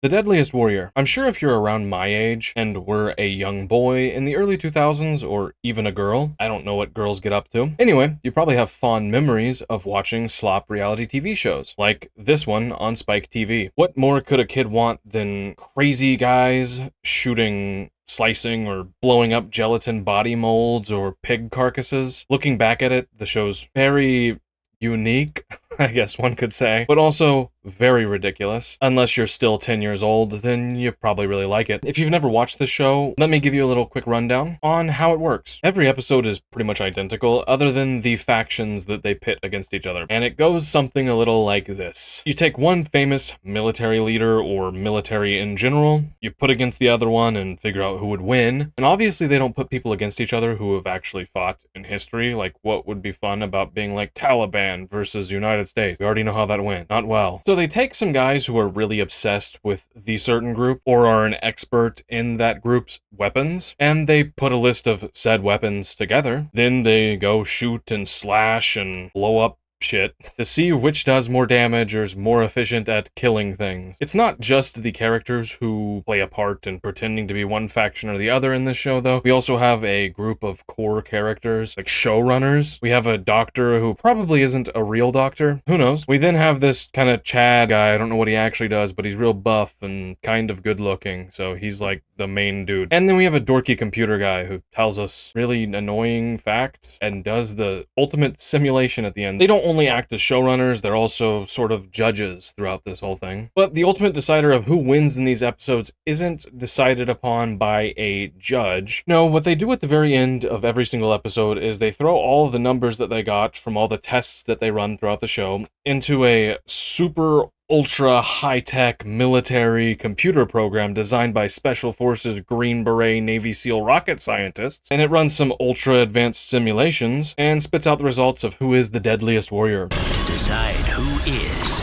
The Deadliest Warrior. I'm sure if you're around my age and were a young boy in the early 2000s or even a girl, I don't know what girls get up to. Anyway, you probably have fond memories of watching slop reality TV shows, like this one on Spike TV. What more could a kid want than crazy guys shooting, slicing, or blowing up gelatin body molds or pig carcasses? Looking back at it, the show's very unique, I guess one could say, but also very ridiculous. Unless you're still 10 years old, then you probably really like it. If you've never watched the show, let me give you a little quick rundown on how it works. Every episode is pretty much identical, other than the factions that they pit against each other. And it goes something a little like this. You take one famous military leader or military in general, you put against the other one and figure out who would win. And obviously they don't put people against each other who have actually fought in history. Like, what would be fun about being like Taliban versus United States? We already know how that went. Not well. So they take some guys who are really obsessed with the certain group or are an expert in that group's weapons, and they put a list of said weapons together. Then they go shoot and slash and blow up shit to see which does more damage or is more efficient at killing things. It's not just the characters who play a part in pretending to be one faction or the other in this show, though. We also have a group of core characters, like showrunners. We have a doctor who probably isn't a real doctor. Who knows? We then have this kind of Chad guy. I don't know what he actually does, but he's real buff and kind of good looking, so he's like the main dude. And then we have a dorky computer guy who tells us really annoying facts and does the ultimate simulation at the end. They don't only act as showrunners, they're also sort of judges throughout this whole thing. But the ultimate decider of who wins in these episodes isn't decided upon by a judge. No, what they do at the very end of every single episode is they throw all of the numbers that they got from all the tests that they run throughout the show into a super ultra high-tech military computer program designed by Special Forces Green Beret Navy SEAL rocket scientists, and it runs some ultra advanced simulations and spits out the results of who is the deadliest warrior. To decide who is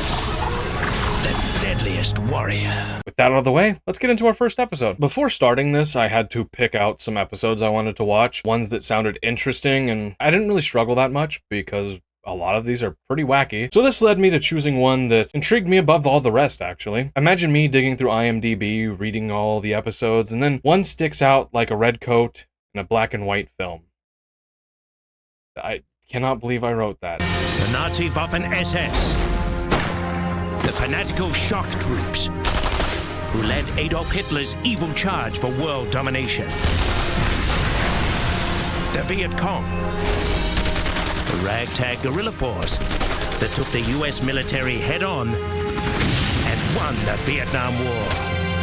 the deadliest warrior. With that out of the way, let's get into our first episode. Before starting this, I had to pick out some episodes I wanted to watch, ones that sounded interesting, and I didn't really struggle that much because a lot of these are pretty wacky. So this led me to choosing one that intrigued me above all the rest, actually. Imagine me digging through IMDb, reading all the episodes, and then one sticks out like a red coat in a black and white film. I cannot believe I wrote that. The Nazi Waffen-SS. The fanatical shock troops who led Adolf Hitler's evil charge for world domination. The Viet Cong. The ragtag guerrilla force that took the US military head-on and won the Vietnam War.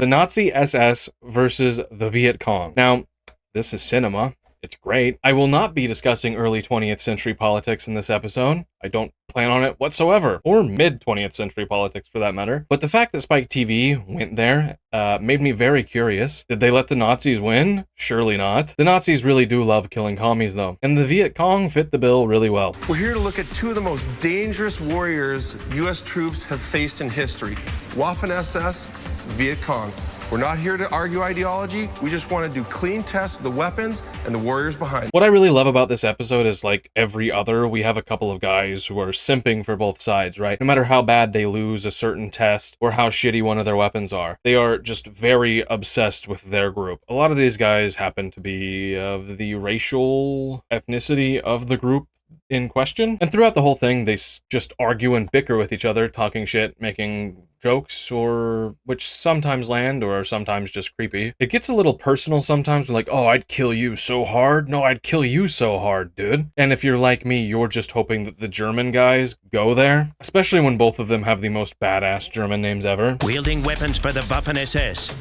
The Nazi SS versus the Viet Cong. Now, this is cinema. It's great. I will not be discussing early 20th century politics in this episode. I don't plan on it whatsoever. Or mid-20th century politics, for that matter. But the fact that Spike TV went there made me very curious. Did they let the Nazis win? Surely not. The Nazis really do love killing commies, though. And the Viet Cong fit the bill really well. We're here to look at two of the most dangerous warriors U.S. troops have faced in history. Waffen-SS, Viet Cong. We're not here to argue ideology. We just want to do clean tests of the weapons and the warriors behind. What I really love about this episode is, like every other, we have a couple of guys who are simping for both sides, right? No matter how bad they lose a certain test or how shitty one of their weapons are, they are just very obsessed with their group. A lot of these guys happen to be of the racial ethnicity of the group in question. And throughout the whole thing, they just argue and bicker with each other, talking shit, making jokes, or which sometimes land or are sometimes just creepy. It gets a little personal sometimes, like, oh, I'd kill you so hard. No, I'd kill you so hard, dude. And if you're like me, you're just hoping that the German guys go there, especially when both of them have the most badass German names ever. Wielding weapons for the Waffen-SS,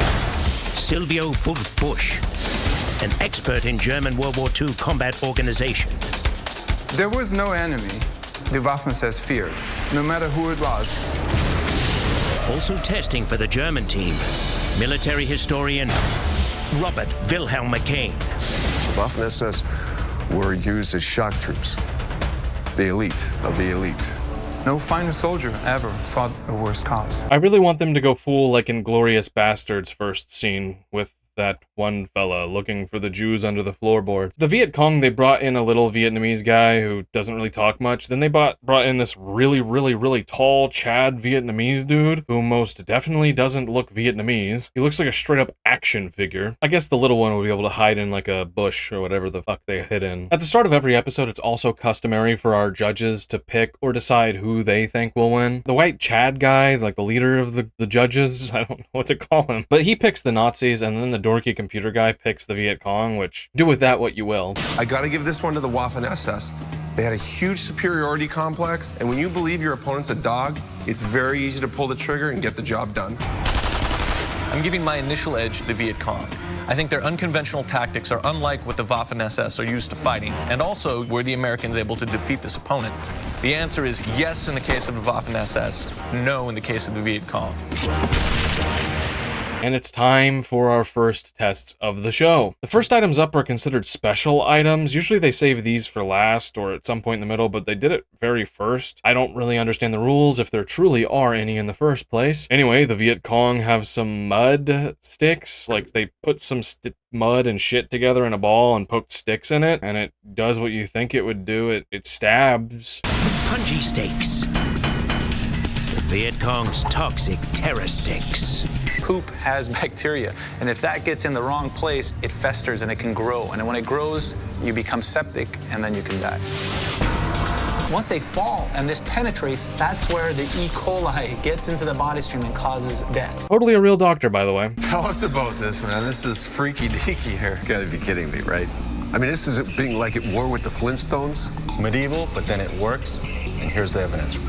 Silvio Busch, an expert in German World War II combat organization. There was no enemy the Waffen-SS feared, no matter who it was. Also testing for the German team, military historian Robert Wilhelm McCain. The Waffen-SS were used as shock troops, the elite of the elite. No finer soldier ever fought a worse cause. I really want them to go full like Inglourious Bastards first scene with that one fella looking for the Jews under the floorboards. The Viet Cong, they brought in a little Vietnamese guy who doesn't really talk much. Then they brought in this really tall Chad Vietnamese dude who most definitely doesn't look Vietnamese. He looks like a straight up action figure. I guess the little one would be able to hide in like a bush or whatever the fuck they hid in. At the start of every episode, it's also customary for our judges to pick or decide who they think will win. The white Chad guy, like the leader of the judges, I don't know what to call him, but he picks the Nazis, and then the dorky computer guy picks the Viet Cong, which do with that what you will. I gotta give this one to the Waffen-SS. They had a huge superiority complex, and when you believe your opponent's a dog, it's very easy to pull the trigger and get the job done. I'm giving my initial edge to the Viet Cong. I think their unconventional tactics are unlike what the Waffen-SS are used to fighting, and also were the Americans able to defeat this opponent. The answer is yes in the case of the Waffen-SS, no in the case of the Viet Cong. And it's time for our first tests of the show. The first items up are considered special items. Usually they save these for last or at some point in the middle, but they did it very first. I don't really understand the rules if there truly are any in the first place. Anyway, the Viet Cong have some mud sticks. Like they put some mud and shit together in a ball and poked sticks in it, and it does what you think it would do. It stabs. Punji sticks. The Viet Cong's toxic terror sticks. Poop has bacteria, and if that gets in the wrong place, it festers and it can grow. And when it grows, you become septic, and then you can die. Once they fall and this penetrates, that's where the E. coli gets into the body stream and causes death. Totally a real doctor, by the way. Tell us about this, man. This is freaky deaky here. You gotta be kidding me, right? I mean, this is being like at war with the Flintstones. Medieval, but then it works, and here's the evidence.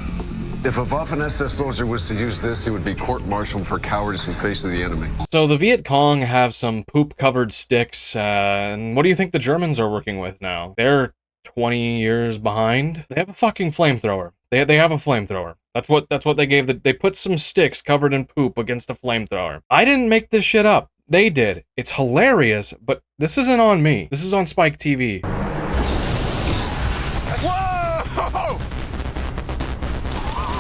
If a Waffen-SS soldier was to use this, he would be court-martialed for cowardice in face of the enemy. So the Viet Cong have some poop-covered sticks, and what do you think the Germans are working with now? They're 20 years behind. They have a fucking flamethrower. They have a flamethrower. That's what they gave. They put some sticks covered in poop against a flamethrower. I didn't make this shit up. They did. It's hilarious, but this isn't on me. This is on Spike TV. Whoa!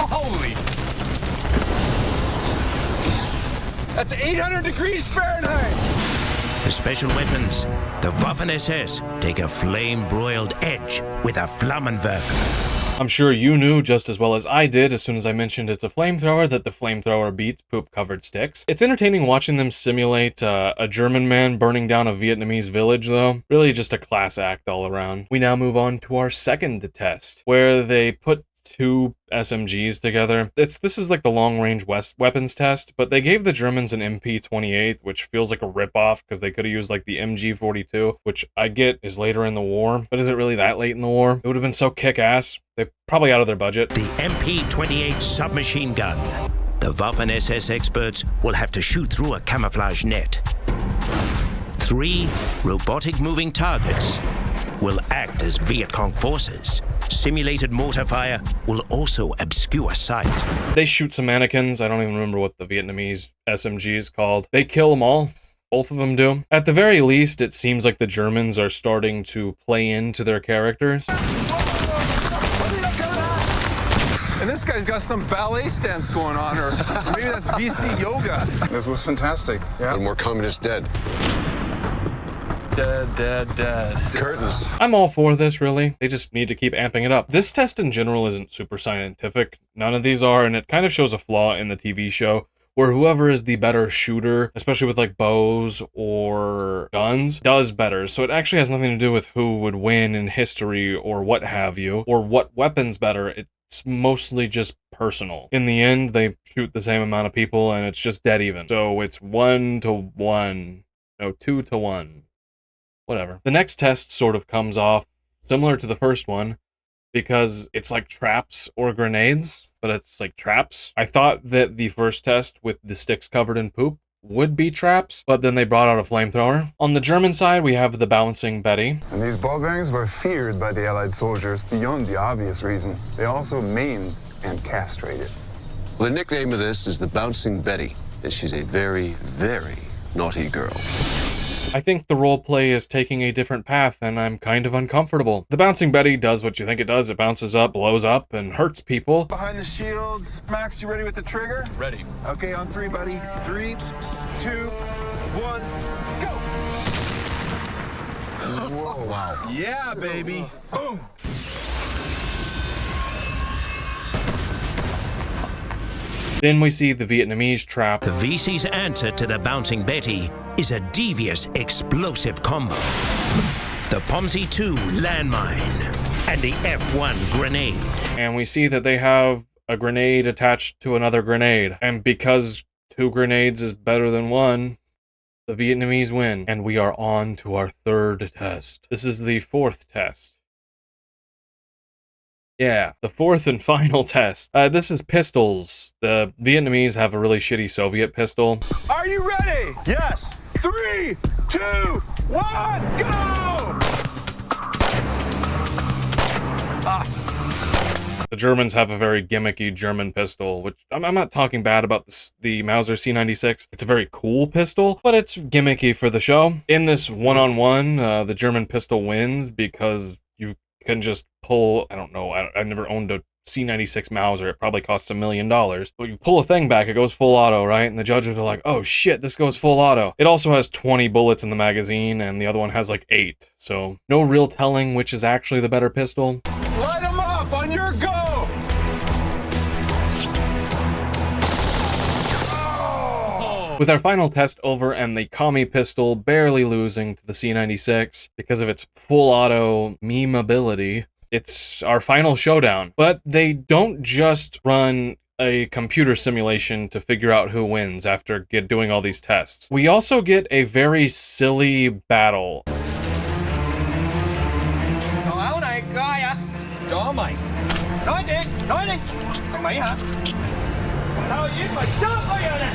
Holy! That's 800 degrees Fahrenheit! The special weapons, the Waffen-SS, take a flame-broiled edge with a Flammenwerfer. I'm sure you knew just as well as I did as soon as I mentioned it's a flamethrower that the flamethrower beats poop-covered sticks. It's entertaining watching them simulate a German man burning down a Vietnamese village, though. Really just a class act all around. We now move on to our second test, where they put two SMGs together. This is like the long-range weapons test, but they gave the Germans an MP-28, which feels like a ripoff because they could have used like the MG-42, which I get is later in the war, but is it really that late in the war? It would have been so kick-ass. They're probably out of their budget. The MP-28 submachine gun. The Waffen-SS experts will have to shoot through a camouflage net. 3 robotic moving targets will act as Viet Cong forces. Simulated mortar fire will also obscure sight. They shoot some mannequins. I don't even remember what the Vietnamese SMG is called. They kill them all. Both of them do. At the very least, it seems like the Germans are starting to play into their characters. And this guy's got some ballet stance going on, or maybe that's VC yoga. This was fantastic. Yeah. And more communists dead. Dead. Curtains. I'm all for this, really. They just need to keep amping it up. This test in general isn't super scientific. None of these are, and it kind of shows a flaw in the TV show, where whoever is the better shooter, especially with like bows or guns, does better. So it actually has nothing to do with who would win in history or what have you, or what weapon's better. It's mostly just personal. In the end, they shoot the same amount of people, and it's just dead even. So it's 1 to 1. No, 2 to 1. Whatever. The next test sort of comes off similar to the first one because it's like traps or grenades, but it's like traps. I thought that the first test with the sticks covered in poop would be traps, but then they brought out a flamethrower. On the German side, we have the bouncing Betty. And these ball bearings were feared by the Allied soldiers beyond the obvious reason. They also maimed and castrated. Well, the nickname of this is the Bouncing Betty, and she's a very, very naughty girl. I think the roleplay is taking a different path, and I'm kind of uncomfortable. The bouncing Betty does what you think it does. It bounces up, blows up, and hurts people. Behind the shields. Max, you ready with the trigger? Ready. Okay, on 3, buddy. 3, 2, 1, Wow. Yeah, baby. Boom. Then we see the Vietnamese trap. The VC's answer to the Bouncing Betty is a devious, explosive combo. The Pomsey 2 landmine and the F1 grenade. And we see that they have a grenade attached to another grenade. And because 2 grenades is better than 1, the Vietnamese win. And we are on to our 3rd test. This is the 4th test. Yeah, the 4th and final test. This is pistols. The Vietnamese have a really shitty Soviet pistol. Are you ready? Yes. 3, 2, 1, go! The Germans have a very gimmicky German pistol, which I'm not talking bad about the Mauser C96. It's a very cool pistol, but it's gimmicky for the show. In this one-on-one, the German pistol wins because you can just pull, I don't know, I've never owned a C96 Mauser. It probably costs $1 million. But you pull a thing back, it goes full auto, right? And the judges are like, oh shit, this goes full auto. It also has 20 bullets in the magazine, and the other one has like 8. So no real telling which is actually the better pistol. Light them up on your go! With our final test over and the commie pistol barely losing to the C96 because of its full auto memeability, it's our final showdown. But they don't just run a computer simulation to figure out who wins after doing all these tests. We also get a very silly battle. Áo này coi à? Cho mày. Nói đi. Mày hả? Tao giết mày chết bây giờ nè.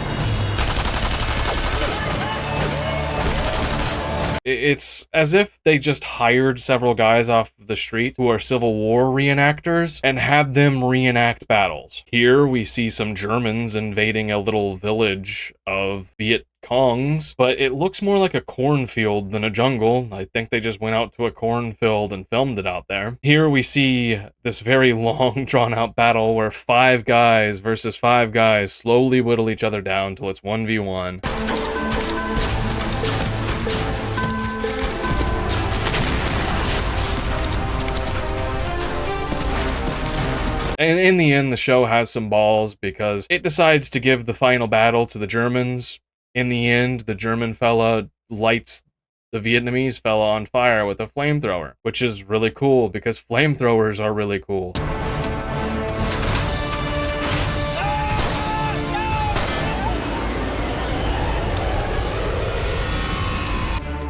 It's as if they just hired several guys off the street who are Civil War reenactors and had them reenact battles. Here we see some Germans invading a little village of Viet Congs, but it looks more like a cornfield than a jungle. I think they just went out to a cornfield and filmed it out there. Here we see this very long, drawn-out battle where 5 guys versus 5 guys slowly whittle each other down till it's 1v1. And in the end, the show has some balls because it decides to give the final battle to the Germans. In the end, the German fella lights the Vietnamese fella on fire with a flamethrower, which is really cool because flamethrowers are really cool.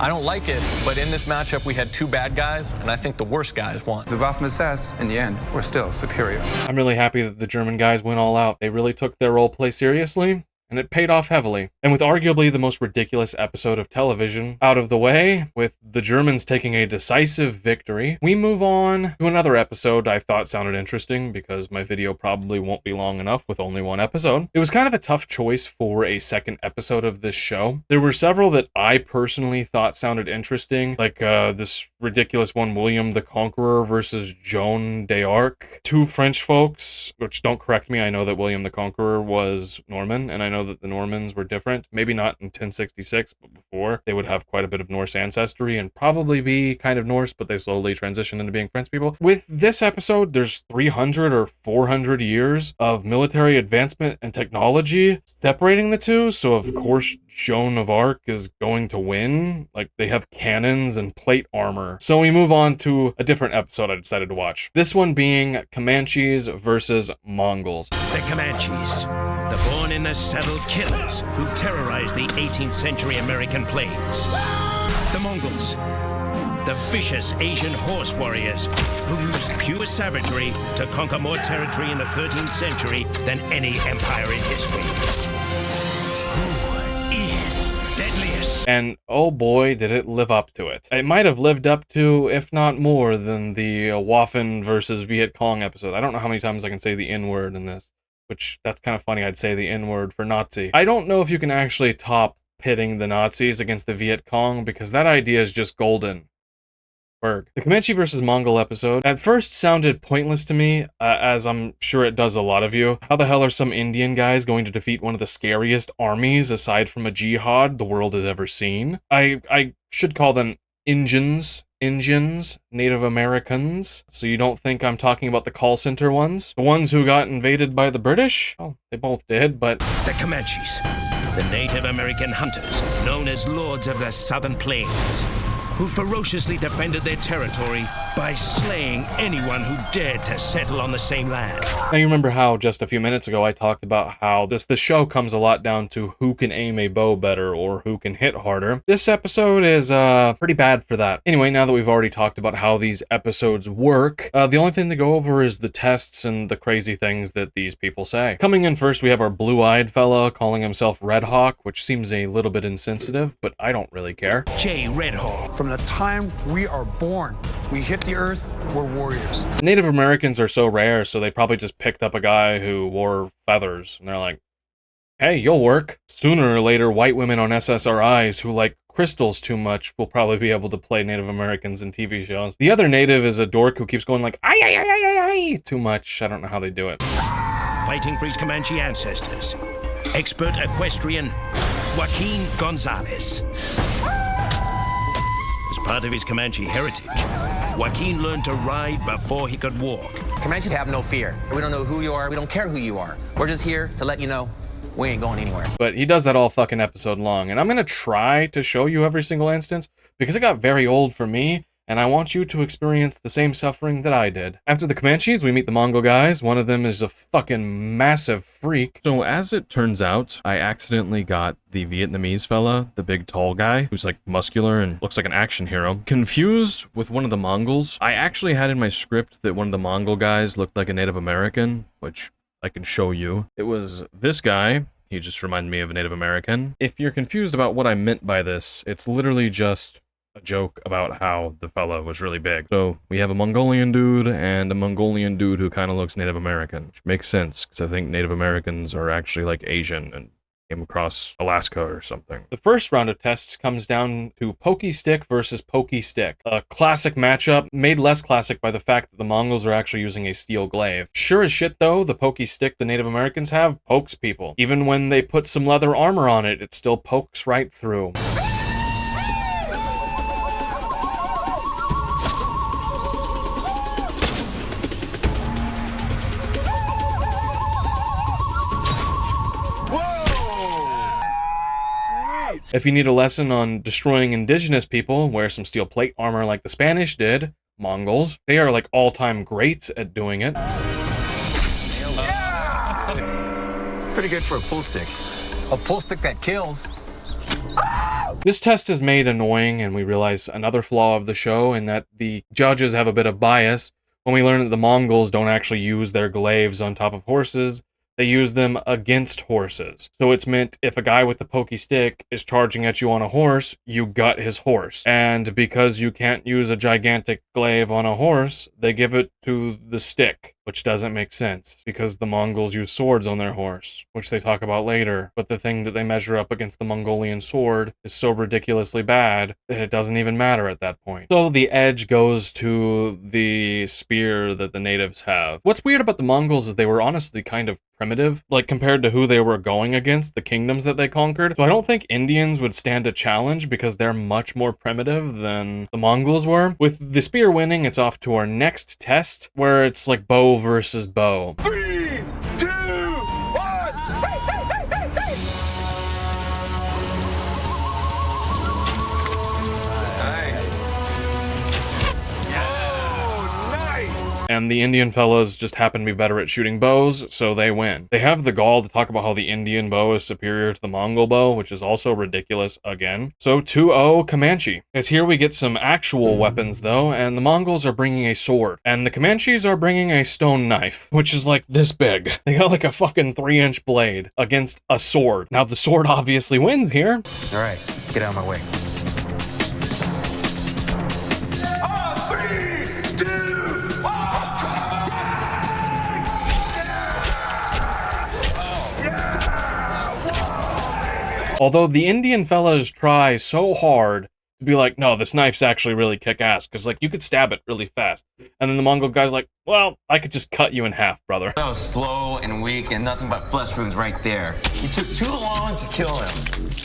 I don't like it, but in this matchup, we had 2 bad guys, and I think the worst guys won. The Waffen-SS, in the end, were still superior. I'm really happy that the German guys went all out. They really took their role play seriously, and it paid off heavily. And with arguably the most ridiculous episode of television out of the way, with the Germans taking a decisive victory, we move on to another episode I thought sounded interesting because my video probably won't be long enough with only 1 episode. It was kind of a tough choice for a second episode of this show. There were several that I personally thought sounded interesting, like this ridiculous one, William the Conqueror versus Joan d'Arc. 2 French folks, which don't correct me, I know that William the Conqueror was Norman, and I know that the Normans were different. Maybe not in 1066, but before. They would have quite a bit of Norse ancestry and probably be kind of Norse, but they slowly transitioned into being French people. With this episode, there's 300 or 400 years of military advancement and technology separating the two, so of course Joan of Arc is going to win. Like, they have cannons and plate armor. So we move on to a different episode I decided to watch. This one being Comanches versus Mongols. The Comanches, the born-in-the-saddle killers who terrorized the 18th century American plains. The Mongols, the vicious Asian horse warriors who used pure savagery to conquer more territory in the 13th century than any empire in history. Who is deadliest? And oh boy, did it live up to it. It might have lived up to, if not more, than the Waffen versus Viet Cong episode. I don't know how many times I can say the N-word in this, which that's kind of funny. I'd say the N-word for Nazi. I don't know if you can actually top pitting the Nazis against the Viet Cong because that idea is just golden. The Comanche versus Mongol episode at first sounded pointless to me, as I'm sure it does a lot of you. How the hell are some Indian guys going to defeat one of the scariest armies aside from a jihad the world has ever seen? I should call them Injuns Indians, Native Americans. So you don't think I'm talking about the call center ones? The ones who got invaded by the British? Oh, they both did, but... The Comanches, the Native American hunters, known as Lords of the Southern Plains, who ferociously defended their territory by slaying anyone who dared to settle on the same land. Now you remember how just a few minutes ago I talked about how this show comes a lot down to who can aim a bow better or who can hit harder. This episode is pretty bad for that. Anyway, now that we've already talked about how these episodes work, the only thing to go over is the tests and the crazy things that these people say. Coming in first, we have our blue-eyed fella calling himself Red Hawk, which seems a little bit insensitive, but I don't really care. Jay Red Hawk. From the time we are born, we hit the earth, we're warriors. Native Americans are so rare, so they probably just picked up a guy who wore feathers, and they're like, hey, you'll work. Sooner or later, white women on SSRIs who like crystals too much will probably be able to play Native Americans in TV shows. The other native is a dork who keeps going like, ay, ay, ay, ay, ay, ay, too much. I don't know how they do it. Fighting for his Comanche ancestors, expert equestrian Joaquin Gonzalez. As part of his Comanche heritage, Joaquin learned to ride before he could walk. Comanches have no fear. We don't know who you are. We don't care who you are. We're just here to let you know we ain't going anywhere. But he does that all fucking episode long, and I'm gonna try to show you every single instance because it got very old for me, and I want you to experience the same suffering that I did. After the Comanches, we meet the Mongol guys. One of them is a fucking massive freak. So as it turns out, I accidentally got the Vietnamese fella, the big tall guy, who's like muscular and looks like an action hero, confused with one of the Mongols. I actually had in my script that one of the Mongol guys looked like a Native American, which I can show you. It was this guy. He just reminded me of a Native American. If you're confused about what I meant by this, it's literally just a joke about how the fella was really big. So we have a Mongolian dude and a Mongolian dude who kind of looks Native American, which makes sense because I think Native Americans are actually like Asian and came across Alaska or something. The first round of tests comes down to Pokey Stick versus Pokey Stick. A classic matchup, made less classic by the fact that the Mongols are actually using a steel glaive. Sure as shit though, the Pokey Stick the Native Americans have pokes people. Even when they put some leather armor on it, it still pokes right through. If you need a lesson on destroying indigenous people, wear some steel plate armor like the Spanish did. Mongols. They are like all-time greats at doing it. Yeah! Pretty good for a pull stick. A pull stick that kills. This test is made annoying, and we realize another flaw of the show in that the judges have a bit of bias when we learn that the Mongols don't actually use their glaives on top of horses. They use them against horses. So it's meant if a guy with the pokey stick is charging at you on a horse, you gut his horse. And because you can't use a gigantic glaive on a horse, they give it to the stick, which doesn't make sense because the Mongols use swords on their horse, which they talk about later. But the thing that they measure up against the Mongolian sword is so ridiculously bad that it doesn't even matter at that point. So the edge goes to the spear that the natives have. What's weird about the Mongols is they were honestly kind of primitive, like compared to who they were going against, the kingdoms that they conquered. So I don't think Indians would stand a challenge because they're much more primitive than the Mongols were. With the spear winning, it's off to our next test, where it's like bow versus bow. 3, 2, 1. And the Indian fellas just happen to be better at shooting bows, so they win. They have the gall to talk about how the Indian bow is superior to the Mongol bow, which is also ridiculous again. So 2-0 Comanche. As here we get some actual weapons though, and the Mongols are bringing a sword, and the Comanches are bringing a stone knife, which is like this big. They got like a fucking 3-inch blade against a sword. Now the sword obviously wins here. All right, get out of my way. Although the Indian fellas try so hard to be like, no, this knife's actually really kick-ass, because, like, you could stab it really fast. And then the Mongol guy's like, well, I could just cut you in half, brother. That was slow and weak and nothing but flesh wounds right there. You took too long to kill him.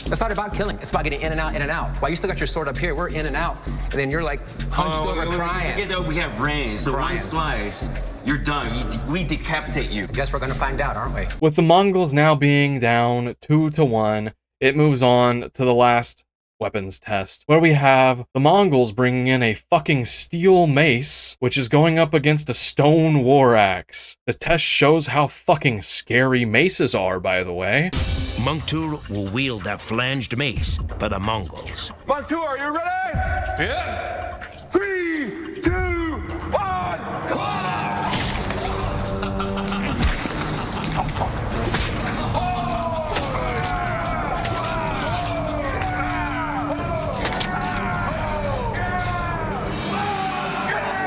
It's not about killing. It's about getting in and out, in and out. While you still got your sword up here, we're in and out. And then you're like hunched over crying. Forget that we have range. So one slice, you're done. We decapitate you. Guess we're gonna find out, aren't we? With the Mongols now being down 2-1, it moves on to the last weapons test, where we have the Mongols bringing in a fucking steel mace, which is going up against a stone war axe. The test shows how fucking scary maces are, by the way. Mungtur will wield that flanged mace for the Mongols. Montu, are you ready? Yeah. 3, 2, 1, come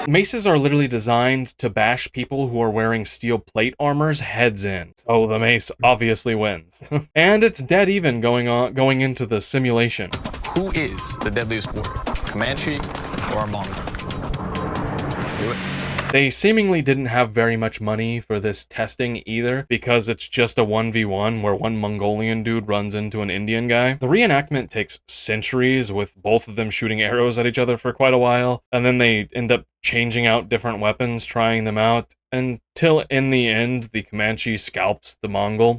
Maces are literally designed to bash people who are wearing steel plate armors heads in. So the mace obviously wins. And it's dead even going into the simulation. Who is the deadliest warrior? Comanche or a Mongol? Let's do it. They seemingly didn't have very much money for this testing either, because it's just a 1v1 where one Mongolian dude runs into an Indian guy. The reenactment takes centuries, with both of them shooting arrows at each other for quite a while, and then they end up changing out different weapons, trying them out, until in the end, the Comanche scalps the Mongol.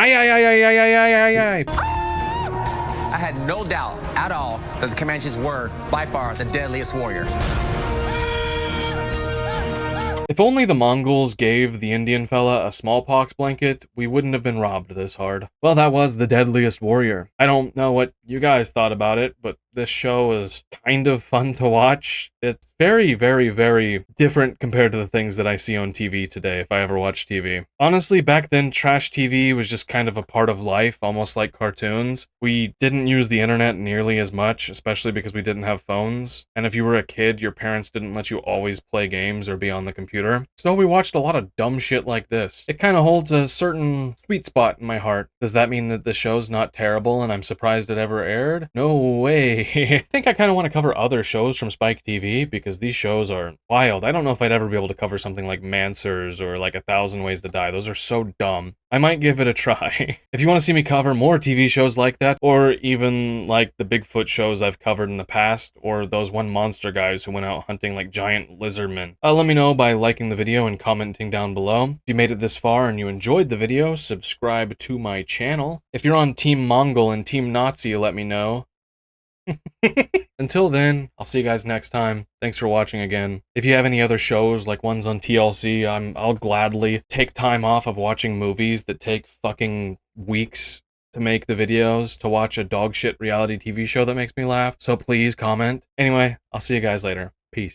I had no doubt at all that the Comanches were, by far, the deadliest warrior. If only the Mongols gave the Indian fella a smallpox blanket, we wouldn't have been robbed this hard. Well, that was The Deadliest Warrior. I don't know what you guys thought about it, but this show is kind of fun to watch. It's very, very, very different compared to the things that I see on TV today, if I ever watch TV. Honestly, back then, trash TV was just kind of a part of life, almost like cartoons. We didn't use the internet nearly as much, especially because we didn't have phones. And if you were a kid, your parents didn't let you always play games or be on the computer. So we watched a lot of dumb shit like this. It kind of holds a certain sweet spot in my heart. Does that mean that the show's not terrible and I'm surprised it ever aired? No way. I think I kind of want to cover other shows from Spike TV, because these shows are wild. I don't know if I'd ever be able to cover something like Mansers or like 1,000 Ways to Die. Those are so dumb. I might give it a try. If you want to see me cover more TV shows like that, or even like the Bigfoot shows I've covered in the past, or those one monster guys who went out hunting like giant lizardmen, let me know by liking the video and commenting down below. If you made it this far and you enjoyed the video, subscribe to my channel. If you're on Team Mongol and Team Nazi, let me know. Until then, I'll see you guys next time. Thanks for watching again. If you have any other shows, like ones on TLC, I'll gladly take time off of watching movies that take fucking weeks to make the videos to watch a dog shit reality TV show that makes me laugh. So please comment. Anyway, I'll see you guys later. Peace.